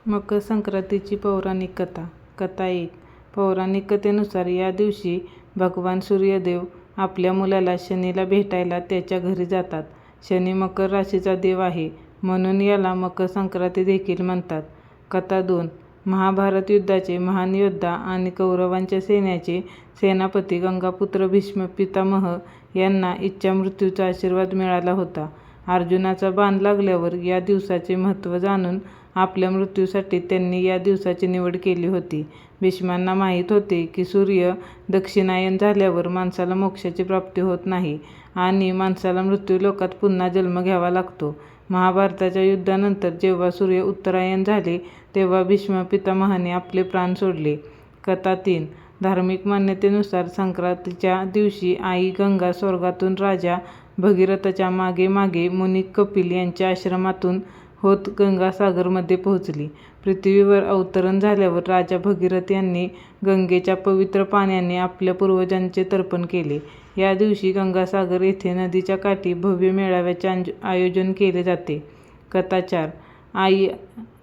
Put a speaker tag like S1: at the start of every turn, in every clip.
S1: मकर संक्रांतीची पौराणिक कथा. कथा 1. पौराणिक कथेनुसार या दिवशी भगवान सूर्यदेव आपल्या मुलाला शनीला भेटायला त्याच्या घरी जातात. शनी मकर राशीचा देव आहे, म्हणून याला मकर संक्रांती देखील म्हणतात. कथा 2. महाभारत युद्धाचे महान योद्धा आणि कौरवांच्या सैन्याचे सेनापती गंगापुत्र भीष्म पितामह यांना इच्छामृत्यूचा आशीर्वाद मिळाला होता. अर्जुनाचा बाण लागल्यावर या दिवसाचे महत्त्व जाणून आपल्या मृत्यूसाठी त्यांनी या दिवसाची निवड केली होती. भीष्मांना माहीत होते की सूर्य दक्षिणायन झाल्यावर माणसाला मोक्षाची प्राप्ती होत नाही आणि माणसाला मृत्यूलोकात पुन्हा जन्म घ्यावा लागतो. महाभारताच्या युद्धानंतर जेव्हा सूर्य उत्तरायण झाले तेव्हा भीष्म पितामहाने आपले प्राण सोडले. कथा 3. धार्मिक मान्यतेनुसार संक्रांतीच्या दिवशी आई गंगा स्वर्गातून राजा भगीरथाच्या मागे मागे मुनी कपिल यांच्या आश्रमातून होत गंगासागरमध्ये पोहोचली. पृथ्वीवर अवतरण झाल्यावर राजा भगीरथ यांनी गंगेच्या पवित्र पाण्याने आपल्या पूर्वजांचे तर्पण केले. या दिवशी गंगासागर येथे नदीच्या काठी भव्य मेळाव्याचे आयोजन केले जाते. कथा 4.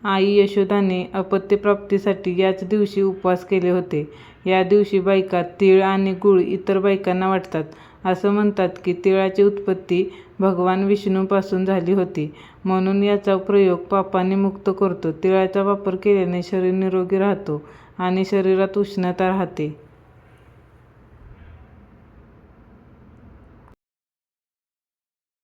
S1: आई यशोदाने अपत्यप्राप्तीसाठी याच दिवशी उपवास केले होते. या दिवशी बायका तीळ आणि गूळ इतर बायकांना वाटतात. असं म्हणतात की तिळाची उत्पत्ती भगवान विष्णूपासून झाली होती, म्हणून याचा प्रयोग पापाने मुक्त करतो. तिळाचा वापर केल्याने शरीर निरोगी राहतो आणि शरीरात उष्णता राहते.